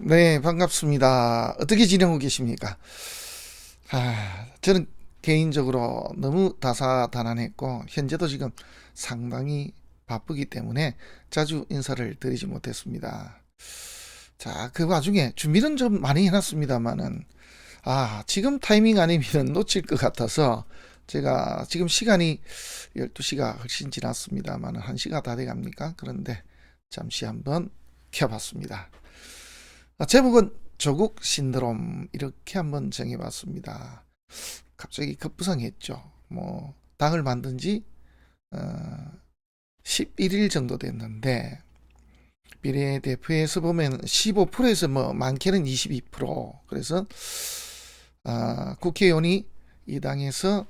네, 반갑습니다. 어떻게 지내고 계십니까? 저는 개인적으로 너무 다사다난했고, 현재도 지금 상당히 바쁘기 때문에 자주 인사를 드리지 못했습니다. 자, 그 와중에 준비는 좀 많이 해놨습니다만은, 지금 타이밍 아니면 놓칠 것 같아서, 제가 지금 시간이 12시가 훨씬 지났습니다만, 1시가 다 돼갑니까? 그런데 잠시 한번 켜봤습니다. 제목은 조국 신드롬 이렇게 한번 정해봤습니다. 갑자기 급부상했죠. 뭐 당을 만든 지 11일 정도 됐는데 비례대표에서 보면 15%에서 뭐 많게는 22%. 그래서 국회의원이 이 당에서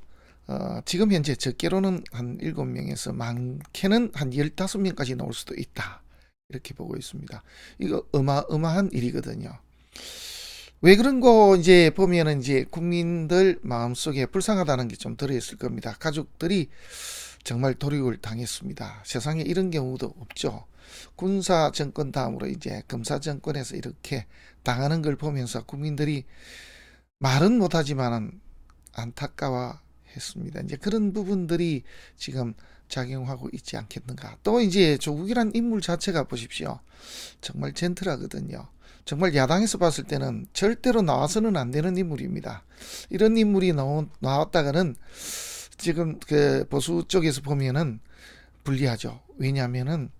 지금 현재 적게로는 한 7명에서 많게는 한 15명까지 나올 수도 있다. 이렇게 보고 있습니다. 이거 어마어마한 일이거든요. 왜 그런 거 이제 보면은 이제 국민들 마음속에 불쌍하다는 게 좀 들어있을 겁니다. 가족들이 정말 도륙을 당했습니다. 세상에 이런 경우도 없죠. 군사 정권 다음으로 이제 검사 정권에서 이렇게 당하는 걸 보면서 국민들이 말은 못하지만은 안타까워 했습니다. 이제 그런 부분들이 지금 작용하고 있지 않겠는가. 또 이제 조국이란 인물 자체가 보십시오. 정말 젠틀하거든요. 정말 야당에서 봤을 때는 절대로 나와서는 안 되는 인물입니다. 이런 인물이 나왔다가는 지금 그 보수 쪽에서 보면은 불리하죠. 왜냐하면은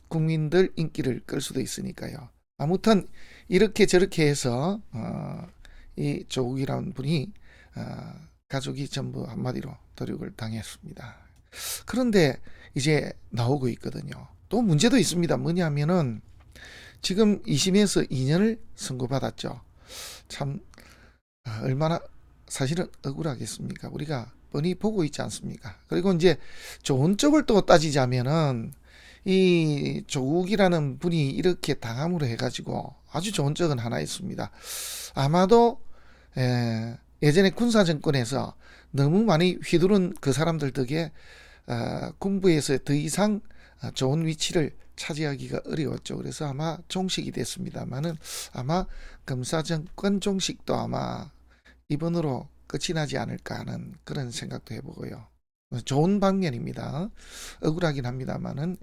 국민들 인기를 끌 수도 있으니까요. 아무튼 이렇게 저렇게 해서 이 조국이라는 분이 어, 가족이 전부 한마디로 도륙을 당했습니다. 그런데 이제 나오고 있거든요. 또 문제도 있습니다. 뭐냐면은 지금 2심에서 2년을 선고받았죠. 참 얼마나 사실은 억울하겠습니까? 우리가 뻔히 보고 있지 않습니까? 그리고 이제 좋은 쪽을 또 따지자면은 이 조국이라는 분이 이렇게 당함으로 해가지고 아주 좋은 쪽은 하나 있습니다. 아마도 예전에 군사 정권에서 너무 많이 휘두른 그 사람들 덕에 군부에서 더 이상 좋은 위치를 차지하기가 어려웠죠. 그래서 아마 종식이 됐습니다만은 아마 검사 정권 종식도 아마 이번으로 끝이 나지 않을까 하는 그런 생각도 해보고요. 좋은 방면입니다. 억울하긴 합니다만은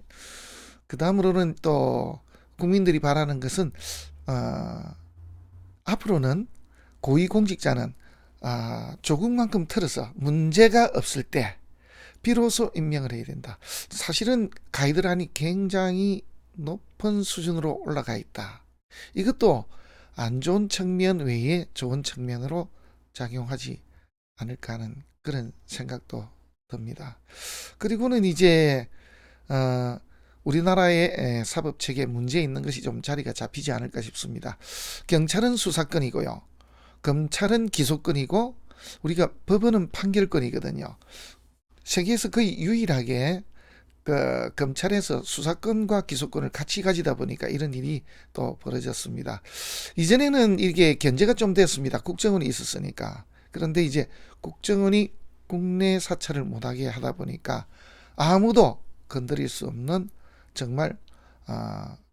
그 다음으로는 또 국민들이 바라는 것은 어, 앞으로는 고위공직자는 조국만큼 틀어서 문제가 없을 때 비로소 임명을 해야 된다. 사실은 가이드라인이 굉장히 높은 수준으로 올라가 있다. 이것도 안 좋은 측면 외에 좋은 측면으로 작용하지 않을까 하는 그런 생각도 듭니다. 그리고는 이제 어, 우리나라의 사법 체계 문제 있는 것이 좀 자리가 잡히지 않을까 싶습니다. 경찰은 수사권이고요. 검찰은 기소권이고 우리가 법원은 판결권이거든요. 세계에서 거의 유일하게 그 검찰에서 수사권과 기소권을 같이 가지다 보니까 이런 일이 또 벌어졌습니다. 이전에는 이게 견제가 좀 됐습니다. 국정원이 있었으니까. 그런데 이제 국정원이 국내 사찰을 못하게 하다 보니까 아무도 건드릴 수 없는 정말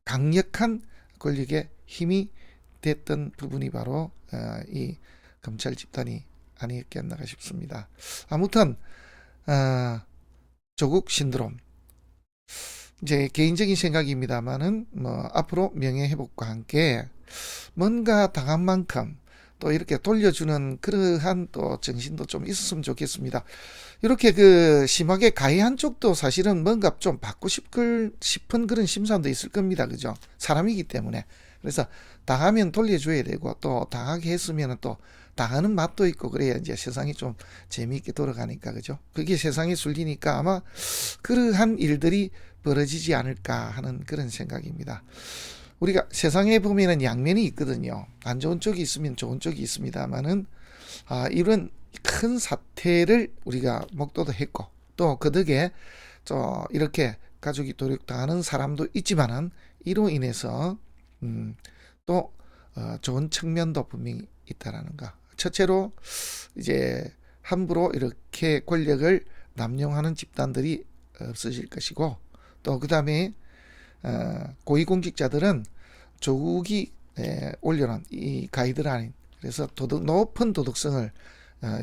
강력한 권력의 힘이 됐던 부분이 바로 이 검찰 집단이 아니었겠나 싶습니다. 아무튼 조국 신드롬 이제 개인적인 생각입니다만은 뭐 앞으로 명예 회복과 함께 뭔가 당한 만큼 또 이렇게 돌려주는 그러한 또 정신도 좀 있었으면 좋겠습니다. 이렇게 그 심하게 가해한 쪽도 사실은 뭔가 좀 받고 싶은 그런 심산도 있을 겁니다. 그죠? 사람이기 때문에. 그래서 당하면 돌려줘야 되고 또 당하게 했으면 또 당하는 맛도 있고 그래야 이제 세상이 좀 재미있게 돌아가니까 그죠? 그게 세상의 순리니까 아마 그러한 일들이 벌어지지 않을까 하는 그런 생각입니다. 우리가 세상에 보면은 양면이 있거든요. 안 좋은 쪽이 있으면 좋은 쪽이 있습니다만은 이런 큰 사태를 우리가 목도도 했고 또 그 덕에 이렇게 가족이 도륙당하는 사람도 있지만은 이로 인해서 또 좋은 측면도 분명히 있다라는 거. 첫째로 이제 함부로 이렇게 권력을 남용하는 집단들이 없어질 것이고 또 그 다음에 고위공직자들은 조국이 올려놓은 이 가이드라인, 그래서 높은 도덕성을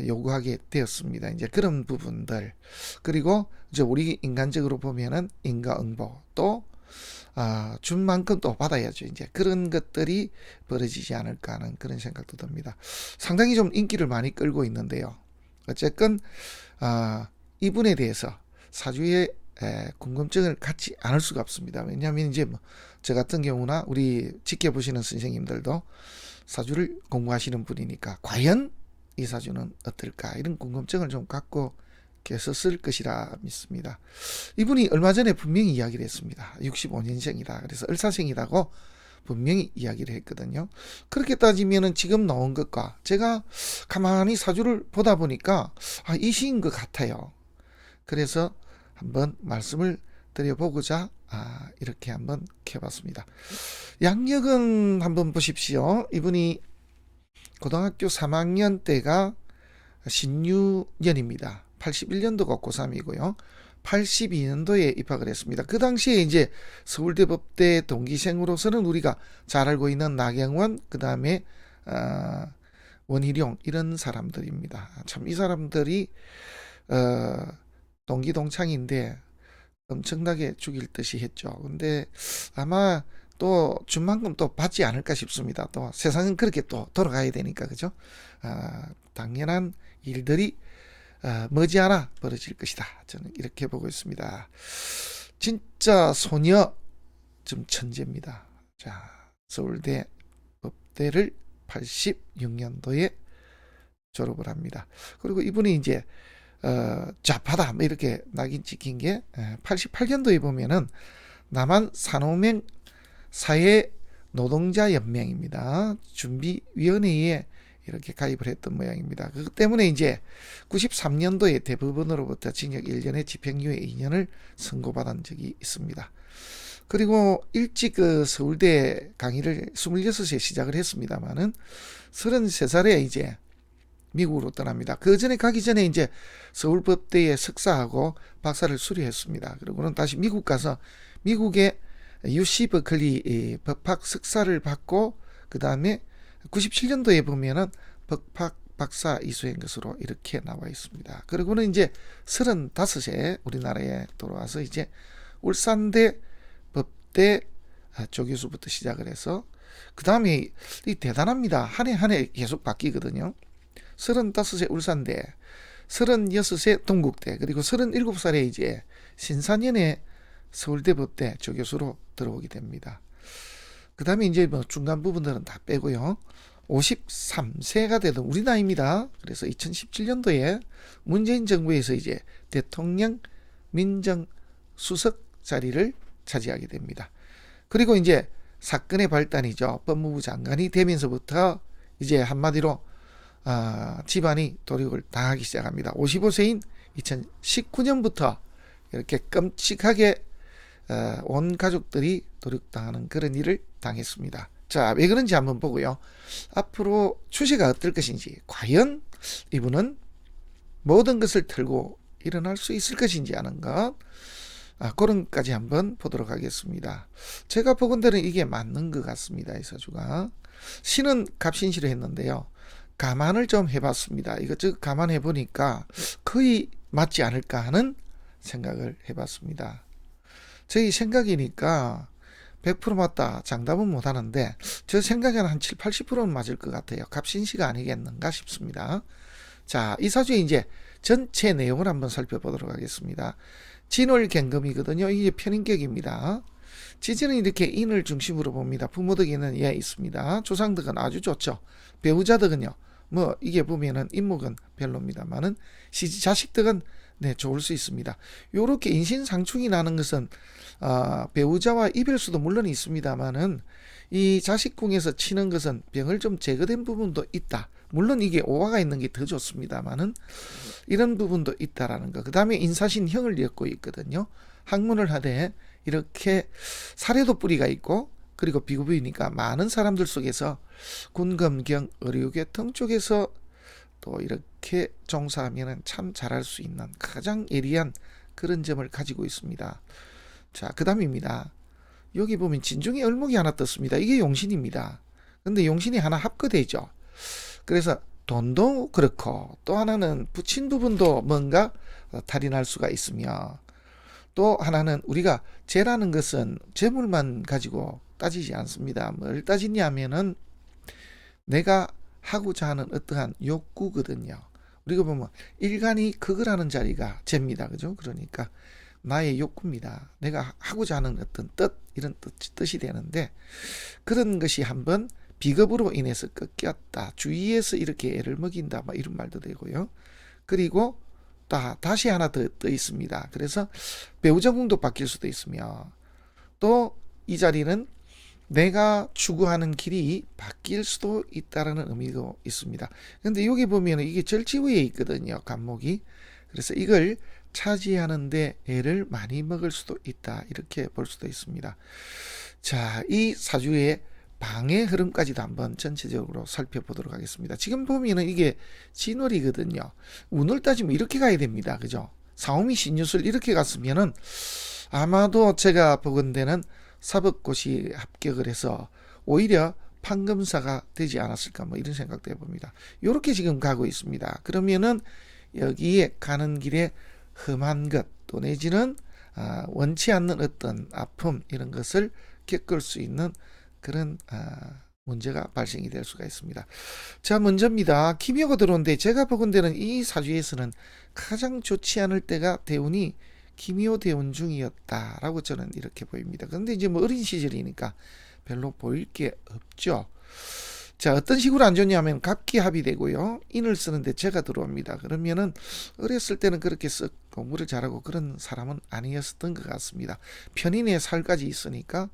요구하게 되었습니다. 이제 그런 부분들, 그리고 이제 우리 인간적으로 보면은 인과응보, 또 준 만큼 또 받아야죠. 이제 그런 것들이 벌어지지 않을까 하는 그런 생각도 듭니다. 상당히 좀 인기를 많이 끌고 있는데요. 어쨌건 이분에 대해서 사주의 궁금증을 갖지 않을 수가 없습니다. 왜냐하면 이제 뭐 저 같은 경우나 우리 지켜보시는 선생님들도 사주를 공부하시는 분이니까 과연 이 사주는 어떨까, 이런 궁금증을 좀 갖고 계셨을 것이라 믿습니다. 이분이 얼마 전에 분명히 이야기를 했습니다. 65년생이다. 그래서 을사생이라고 분명히 이야기를 했거든요. 그렇게 따지면은 지금 나온 것과 제가 가만히 사주를 보다 보니까 이 시인 것 같아요. 그래서 한번 말씀을 드려보고자 이렇게 한번 해봤습니다. 양력은 한번 보십시오. 이분이 고등학교 3학년 때가 신유년입니다. 81년도가 고3이고요. 82년도에 입학을 했습니다. 그 당시에 이제 서울대 법대 동기생으로서는 우리가 잘 알고 있는 나경원, 그 다음에 원희룡, 이런 사람들입니다. 참 이 사람들이 동기동창인데 엄청나게 죽일 듯이 했죠. 근데 아마 또 준만큼 또 받지 않을까 싶습니다. 또 세상은 그렇게 또 돌아가야 되니까, 그죠? 당연한 일들이 머지않아 벌어질 것이다. 저는 이렇게 보고 있습니다. 진짜 소녀 좀 천재입니다. 자, 서울대 법대를 86년도에 졸업을 합니다. 그리고 이분이 이제 좌파다 뭐 이렇게 낙인 찍힌 게 88년도에 보면은 남한 산호맹 사회 노동자 연맹입니다. 준비위원회에 이렇게 가입을 했던 모양입니다. 그것 때문에 이제 93년도에 대법원으로부터 징역 1년에 집행유예 2년을 선고받은 적이 있습니다. 그리고 일찍 서울대 강의를 26세 시작을 했습니다만은 33살에 이제 미국으로 떠납니다. 그 전에 가기 전에 이제 서울법대에 석사하고 박사를 수료했습니다. 그리고는 다시 미국 가서 미국의 UC 버클리 법학 석사를 받고 그 다음에 97년도에 보면은 법학 박사 이수한 것으로 이렇게 나와 있습니다. 그리고는 이제 35세 우리나라에 돌아와서 이제 울산대 법대 조교수부터 시작을 해서 그 다음에 이 대단합니다. 한 해 한 해 계속 바뀌거든요. 35세 울산대, 36세 동국대, 그리고 37살에 이제 신사년에 서울대 법대 조교수로 들어오게 됩니다. 그 다음에 이제 뭐 중간 부분들은 다 빼고요. 53세가 되던 우리 나이입니다. 그래서 2017년도에 문재인 정부에서 이제 대통령 민정수석 자리를 차지하게 됩니다. 그리고 이제 사건의 발단이죠. 법무부 장관이 되면서부터 이제 한마디로 집안이 도륙을 당하기 시작합니다. 55세인 2019년부터 이렇게 끔찍하게 온 가족들이 도륙당하는 그런 일을 당했습니다. 자, 왜 그런지 한번 보고요. 앞으로 추세가 어떨 것인지, 과연 이분은 모든 것을 털고 일어날 수 있을 것인지 하는 것, 그런 것까지 한번 보도록 하겠습니다. 제가 보건대로 이게 맞는 것 같습니다. 이 사주가. 신은 갑신시로 했는데요. 감안을 좀 해봤습니다. 이것저것 감안해 보니까 거의 맞지 않을까 하는 생각을 해봤습니다. 저희 생각이니까 100% 맞다 장담은 못하는데 저 생각에는 한 7, 80%는 맞을 것 같아요. 갑신시가 아니겠는가 싶습니다. 자, 이 사주의 이제 전체 내용을 한번 살펴보도록 하겠습니다. 진월경금이거든요. 이게 편인격입니다. 지지는 이렇게 인을 중심으로 봅니다. 부모덕에는 예 있습니다. 조상덕은 아주 좋죠. 배우자덕은요. 뭐 이게 보면은 인목은 별로입니다만은 자식덕은 네 좋을 수 있습니다. 요렇게 인신상충이 나는 것은 배우자와 이별수도 물론 있습니다만은 이 자식궁에서 치는 것은 병을 좀 제거된 부분도 있다. 물론 이게 오화가 있는 게 더 좋습니다만은 이런 부분도 있다라는 거. 그 다음에 인사신형을 엮고 있거든요. 학문을 하되 이렇게 사례도 뿌리가 있고 그리고 비구부이니까 많은 사람들 속에서 군검경 의료계통 쪽에서 또 이렇게 종사하면 참 잘할 수 있는 가장 예리한 그런 점을 가지고 있습니다. 자, 그 다음입니다. 여기 보면 진중에 을목이 하나 떴습니다. 이게 용신입니다. 근데 용신이 하나 합거되죠. 그래서 돈도 그렇고 또 하나는 붙인 부분도 뭔가 탈이 날 수가 있으며 또 하나는 우리가 재라는 것은 재물만 가지고 따지지 않습니다. 뭘 따지냐 하면은 내가 하고자 하는 어떠한 욕구거든요. 우리가 보면 일간이 극을 하는 자리가 재입니다. 그죠? 그러니까 나의 욕구입니다. 내가 하고자 하는 어떤 뜻, 이런 뜻이 되는데 그런 것이 한번 비겁으로 인해서 꺾였다. 주위에서 이렇게 애를 먹인다. 막 이런 말도 되고요. 그리고 다시 하나 더 떠 있습니다. 그래서 배우자궁도 바뀔 수도 있으며 또 이 자리는 내가 추구하는 길이 바뀔 수도 있다라는 의미도 있습니다. 근데 여기 보면 이게 절지위에 있거든요. 간목이. 그래서 이걸 차지하는데 애를 많이 먹을 수도 있다. 이렇게 볼 수도 있습니다. 자, 이 사주의 방의 흐름까지도 한번 전체적으로 살펴보도록 하겠습니다. 지금 보면은 이게 진월이거든요. 운을 따지면 이렇게 가야 됩니다. 그죠? 사오미 신유술 이렇게 갔으면은 아마도 제가 보건대는 사법고시 합격을 해서 오히려 판검사가 되지 않았을까 뭐 이런 생각도 해봅니다. 이렇게 지금 가고 있습니다. 그러면은 여기에 가는 길에 험한 것 또 내지는 원치 않는 어떤 아픔 이런 것을 겪을 수 있는 그런 문제가 발생이 될 수가 있습니다. 자, 먼저입니다. 기묘가 들어오는데 제가 보건대는 이 사주에서는 가장 좋지 않을 때가 대운이 기묘 대운 중이었다라고 저는 이렇게 보입니다. 그런데 이제 뭐 어린 시절이니까 별로 보일 게 없죠. 자, 어떤 식으로 안 좋냐면 갑기합이 되고요. 인을 쓰는데 제가 들어옵니다. 그러면은 어렸을 때는 그렇게 썩 공부를 잘하고 그런 사람은 아니었던 것 같습니다. 편인의 살까지 있으니까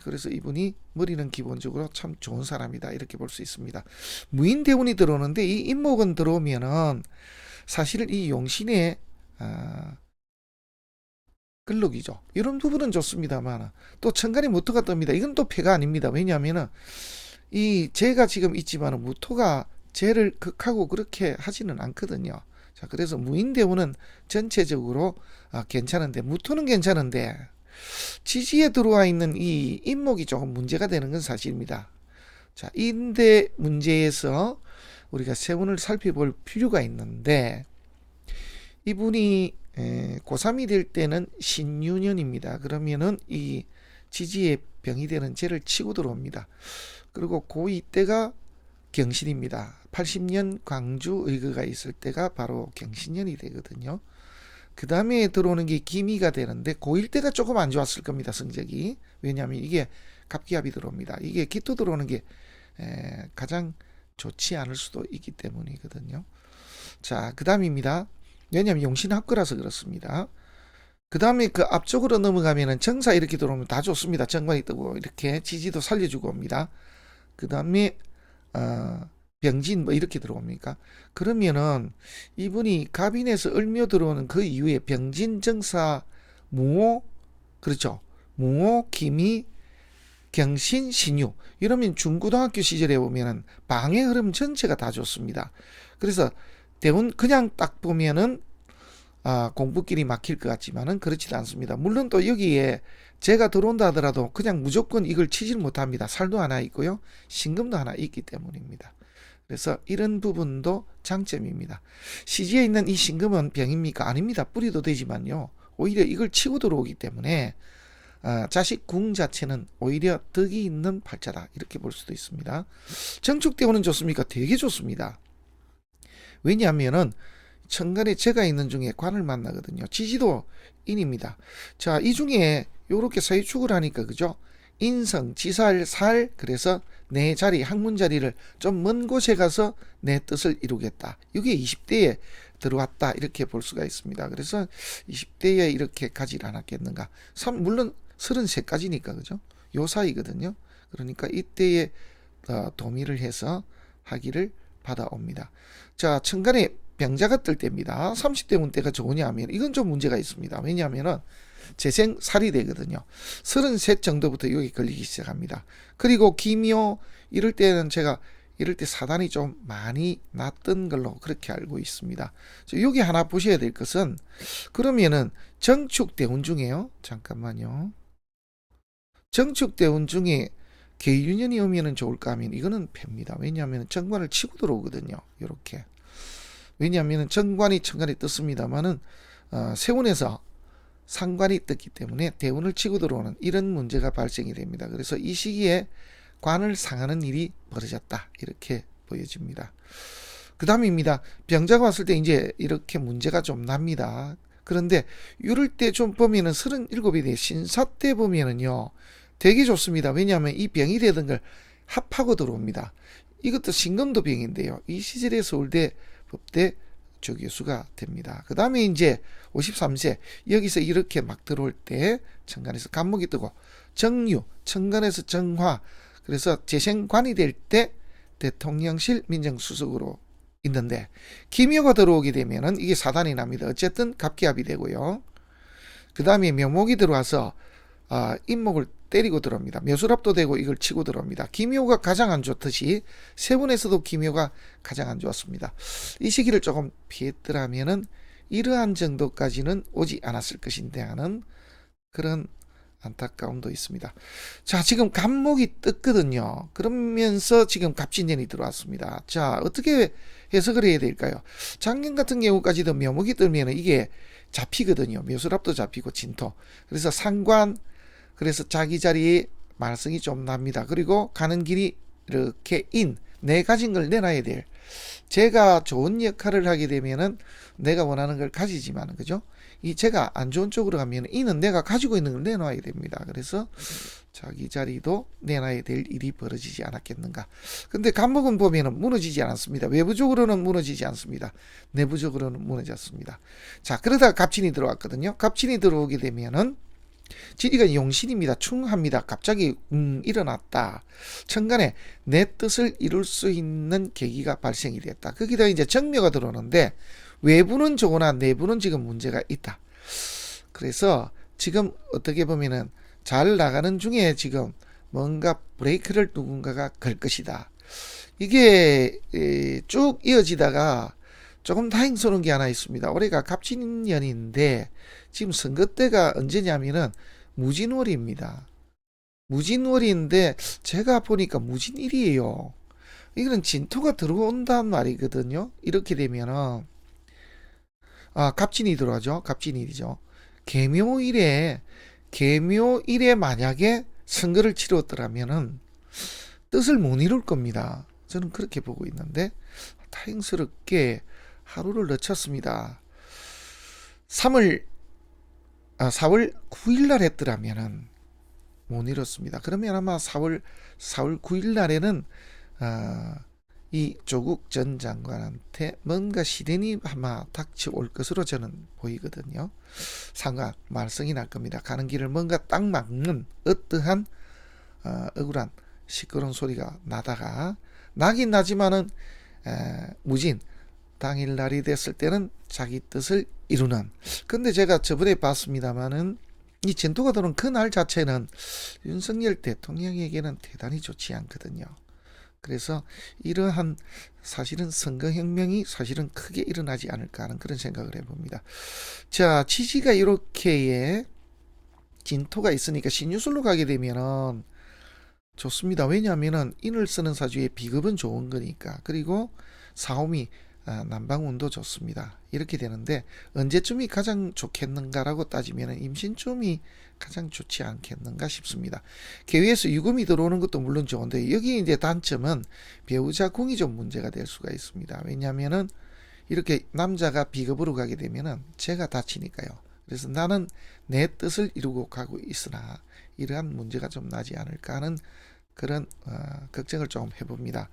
그래서 이분이 머리는 기본적으로 참 좋은 사람이다 이렇게 볼 수 있습니다. 무인대운이 들어오는데 이 인목은 들어오면은 사실 이 용신의 근록이죠. 이런 부분은 좋습니다만 또 천간에 무토가 뜹니다. 이건 또 폐가 아닙니다. 왜냐하면은 이 재가 지금 있지만 무토가 재를 극하고 그렇게 하지는 않거든요. 자, 그래서 무인대운은 전체적으로 괜찮은데 무토는 괜찮은데 지지에 들어와 있는 이 인목이 조금 문제가 되는 건 사실입니다. 자, 인대 문제에서 우리가 세운을 살펴볼 필요가 있는데 이분이 고3이 될 때는 신유년입니다. 그러면은 이 지지에 병이 되는 재를 치고 들어옵니다. 그리고 고2 때가 경신입니다. 80년 광주 의거가 있을 때가 바로 경신년이 되거든요. 그 다음에 들어오는 게 기미가 되는데 고1 때가 조금 안 좋았을 겁니다. 성적이. 왜냐하면 이게 갑기합이 들어옵니다. 이게 기토 들어오는 게 가장 좋지 않을 수도 있기 때문이거든요. 자, 그 다음입니다. 왜냐하면 용신합거라서 그렇습니다. 그 다음에 그 앞쪽으로 넘어가면은 정사 이렇게 들어오면 다 좋습니다. 정관이 뜨고 이렇게 지지도 살려주고 옵니다. 그 다음에 병진 뭐 이렇게 들어옵니까? 그러면은 이분이 갑인에서 을묘 들어오는 그 이후에 병진, 정사, 무호, 그렇죠? 무호, 기미, 경신, 신유 이러면 중고등학교 시절에 보면은 방의 흐름 전체가 다 좋습니다. 그래서 대운 그냥 딱 보면은 공부길이 막힐 것 같지만은 그렇지도 않습니다. 물론 또 여기에 제가 들어온다 하더라도 그냥 무조건 이걸 치질 못합니다. 살도 하나 있고요. 신금도 하나 있기 때문입니다. 그래서 이런 부분도 장점입니다. 시지에 있는 이 신금은 병입니까? 아닙니다. 뿌리도 되지만요. 오히려 이걸 치고 들어오기 때문에 자식 궁 자체는 오히려 덕이 있는 팔자다. 이렇게 볼 수도 있습니다. 정축대운은 좋습니까? 되게 좋습니다. 왜냐하면은 천간에 재가 있는 중에 관을 만나거든요. 지지도 인입니다. 자, 이 중에 요렇게 사유축을 하니까 그죠? 인성, 지살, 살 그래서 내 자리, 학문 자리를 좀 먼 곳에 가서 내 뜻을 이루겠다. 이게 20대에 들어왔다 이렇게 볼 수가 있습니다. 그래서 20대에 이렇게 가지 않았겠는가. 물론 33까지니까 그죠? 요 사이거든요. 그러니까 이때에 도미를 해서 하기를 받아옵니다. 자, 천간에 병자가 뜰 때입니다. 30대 운때가 좋으냐 하면 이건 좀 문제가 있습니다. 왜냐하면은 재생살이 되거든요. 33 정도부터 여기 걸리기 시작합니다. 그리고 기묘 이럴 때는 제가 이럴 때 사단이 좀 많이 났던 걸로 그렇게 알고 있습니다. 여기 하나 보셔야 될 것은 그러면은 정축대운 중에요. 잠깐만요. 정축대운 중에 계유년이 오면은 좋을까 하면 이거는 팹니다. 왜냐하면 정관을 치고 들어오거든요. 이렇게. 왜냐하면 정관이 천간에 떴습니다만은 세운에서 상관이 떴기 때문에 대운을 치고 들어오는 이런 문제가 발생이 됩니다. 그래서 이 시기에 관을 상하는 일이 벌어졌다. 이렇게 보여집니다. 그 다음입니다. 병자가 왔을 때 이제 이렇게 문제가 좀 납니다. 그런데 이럴 때 좀 보면은 37이 돼 신사 때 보면은요 되게 좋습니다. 왜냐하면 이 병이 되던 걸 합하고 들어옵니다. 이것도 신금도 병인데요. 이 시절에 서울대 법대 조교수가 됩니다. 그 다음에 이제 53세 여기서 이렇게 막 들어올 때 천간에서 간목이 뜨고 정유 천간에서 정화 그래서 재생관이 될 때 대통령실 민정수석으로 있는데 기묘가 들어오게 되면은 이게 사단이 납니다. 어쨌든 갑기합이 되고요. 그 다음에 묘목이 들어와서 인목을 때리고 들어옵니다. 묘술합도 되고 이걸 치고 들어옵니다. 기묘가 가장 안 좋듯이 세운에서도 기묘가 가장 안 좋았습니다. 이 시기를 조금 피했더라면은 이러한 정도까지는 오지 않았을 것인데 하는 그런 안타까움도 있습니다. 자, 지금 갑목이 떴거든요. 그러면서 지금 갑진년이 들어왔습니다. 자, 어떻게 해석을 해야 될까요? 작년 같은 경우까지도 묘목이 뜨면 이게 잡히거든요. 묘술합도 잡히고 진토. 그래서 상관, 그래서 자기 자리에 말썽이 좀 납니다. 그리고 가는 길이 이렇게 내 가진 걸 내놔야 될. 제가 좋은 역할을 하게 되면은 내가 원하는 걸 가지지만, 그죠? 이 제가 안 좋은 쪽으로 가면 이는 내가 가지고 있는 걸 내놔야 됩니다. 그래서 자기 자리도 내놔야 될 일이 벌어지지 않았겠는가. 근데 간목은 보면은 무너지지 않았습니다. 외부적으로는 무너지지 않습니다. 내부적으로는 무너졌습니다. 자, 그러다가 갑진이 들어왔거든요. 갑진이 들어오게 되면은 지리가 용신입니다. 충합니다. 갑자기 일어났다. 천간에 내 뜻을 이룰 수 있는 계기가 발생이 됐다. 거기다 이제 정묘가 들어오는데 외부는 좋으나 내부는 지금 문제가 있다. 그래서 지금 어떻게 보면은 잘 나가는 중에 지금 뭔가 브레이크를 누군가가 걸 것이다. 이게 쭉 이어지다가 조금 다행스러운 게 하나 있습니다. 올해가 갑진년인데 지금 선거 때가 언제냐면은 무진월입니다. 무진월인데 제가 보니까 무진일이에요. 이거는 진토가 들어온단 말이거든요. 이렇게 되면은 갑진이 들어가죠. 갑진일이죠. 계묘일에 만약에 선거를 치렀더라면은 뜻을 못 이룰 겁니다. 저는 그렇게 보고 있는데 다행스럽게 하루를 늦췄습니다. 4월 9일 날 했더라면은 못 이뤘습니다. 그러면 아마 4월 9일 날에는 이 조국 전 장관한테 뭔가 시련이 아마 닥쳐올 것으로 저는 보이거든요. 상관 말썽이 날 겁니다. 가는 길을 뭔가 딱 막는 어떠한 억울한 시끄러운 소리가 나다가 나긴 나지만은 무진 당일날이 됐을 때는 자기 뜻을 이루는. 근데 제가 저번에 봤습니다마는 이 진토가 들어온 그날 자체는 윤석열 대통령에게는 대단히 좋지 않거든요. 그래서 이러한 사실은 선거혁명이 사실은 크게 일어나지 않을까 하는 그런 생각을 해봅니다. 자, 지지가 이렇게 진토가 있으니까 신유술로 가게 되면은 좋습니다. 왜냐하면은 인을 쓰는 사주의 비급은 좋은 거니까. 그리고 사오미 난방운도 좋습니다. 이렇게 되는데 언제쯤이 가장 좋겠는가라고 따지면 임신쯤이 가장 좋지 않겠는가 싶습니다. 계위에서 유금이 들어오는 것도 물론 좋은데 여기 이제 단점은 배우자 궁이 좀 문제가 될 수가 있습니다. 왜냐하면은 이렇게 남자가 비급으로 가게 되면은 제가 다치니까요. 그래서 나는 내 뜻을 이루고 가고 있으나 이러한 문제가 좀 나지 않을까 하는 그런 걱정을 좀 해봅니다.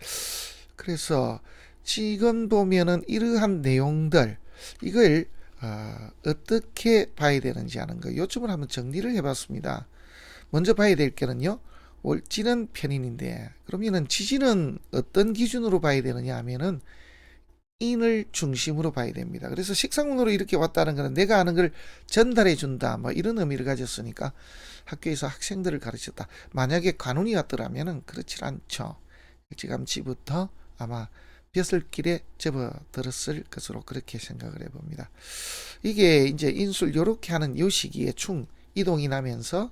그래서 지금 보면은 이러한 내용들 이걸 어떻게 봐야 되는지 하는 거 요점을 한번 정리를 해봤습니다. 먼저 봐야 될 게는요. 월지는 편인인데 그러면은 지지는 어떤 기준으로 봐야 되느냐 하면은 인을 중심으로 봐야 됩니다. 그래서 식상운으로 이렇게 왔다는 것은 내가 아는 걸 전달해 준다 뭐 이런 의미를 가졌으니까 학교에서 학생들을 가르쳤다. 만약에 관운이 왔더라면은 그렇지 않죠. 일찌감치부터 아마 벼슬길에 접어들었을 것으로 그렇게 생각을 해봅니다. 이게 이제 인술 요렇게 하는 요 시기에 충 이동이 나면서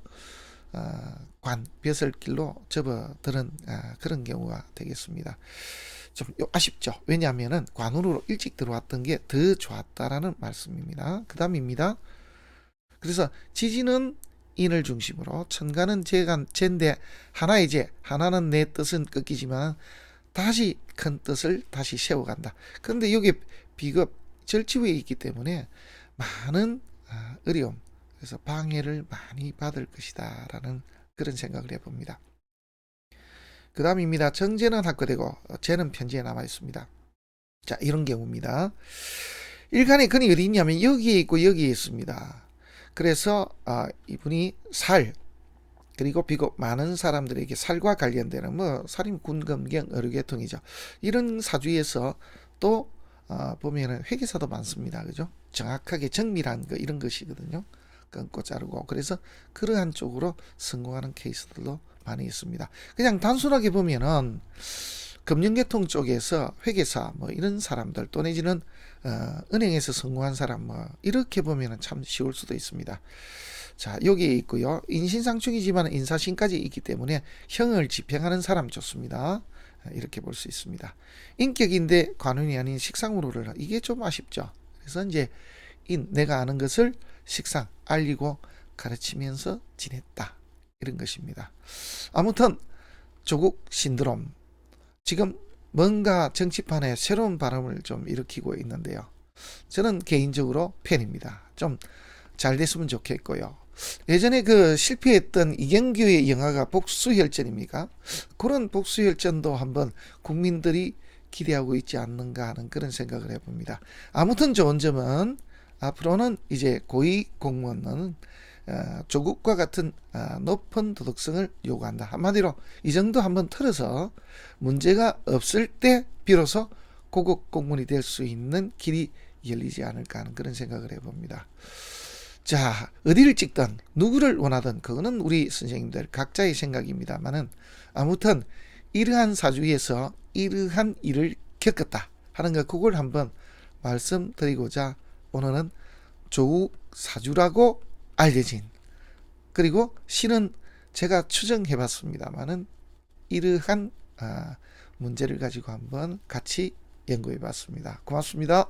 관, 벼슬길로 접어드는 그런 경우가 되겠습니다. 좀 아쉽죠. 왜냐하면은 관으로 일찍 들어왔던 게 더 좋았다라는 말씀입니다. 그 다음입니다. 그래서 지지는 인을 중심으로, 천간은 제인데 하나의 제, 하나는 내 뜻은 꺾이지만 다시 큰 뜻을 다시 세워간다. 그런데 여기 비겁 절치부에 있기 때문에 많은 어려움, 그래서 방해를 많이 받을 것이다 라는 그런 생각을 해봅니다. 그 다음입니다. 정제는 합거되고 제는 편지에 남아 있습니다. 자, 이런 경우입니다. 일간의 근이 어디 있냐면 여기에 있고 여기에 있습니다. 그래서 이분이 살, 그리고 비록 많은 사람들에게 살과 관련되는 살인, 군검경, 어류계통이죠. 이런 사주에서 또 보면은 회계사도 많습니다. 그죠? 정확하게 정밀한 거 이런 것이거든요. 끊고 자르고. 그래서 그러한 쪽으로 성공하는 케이스들도 많이 있습니다. 그냥 단순하게 보면은 금융계통 쪽에서 회계사 이런 사람들 또 내지는 은행에서 성공한 사람 이렇게 보면은 참 쉬울 수도 있습니다. 자, 여기에 있고요. 인신상충이지만 인사신까지 있기 때문에 형을 집행하는 사람 좋습니다. 이렇게 볼 수 있습니다. 인격인데 관운이 아닌 식상으로를, 이게 좀 아쉽죠. 그래서 이제 내가 아는 것을 식상 알리고 가르치면서 지냈다, 이런 것입니다. 아무튼 조국 신드롬, 지금 뭔가 정치판에 새로운 바람을 좀 일으키고 있는데요. 저는 개인적으로 팬입니다. 좀 잘 됐으면 좋겠고요. 예전에 그 실패했던 이경규의 영화가 복수혈전입니까? 그런 복수혈전도 한번 국민들이 기대하고 있지 않는가 하는 그런 생각을 해봅니다. 아무튼 좋은 점은 앞으로는 이제 고위공무원은 조국과 같은 높은 도덕성을 요구한다. 한마디로 이 정도 한번 틀어서 문제가 없을 때 비로소 고급 공무원이 될 수 있는 길이 열리지 않을까 하는 그런 생각을 해봅니다. 자, 어디를 찍든 누구를 원하든 그거는 우리 선생님들 각자의 생각입니다만은, 아무튼 이러한 사주에서 이러한 일을 겪었다 하는 거, 그걸 한번 말씀드리고자 오늘은 조국 사주라고 알려진, 그리고 실은 제가 추정해봤습니다만은 이러한 문제를 가지고 한번 같이 연구해봤습니다. 고맙습니다.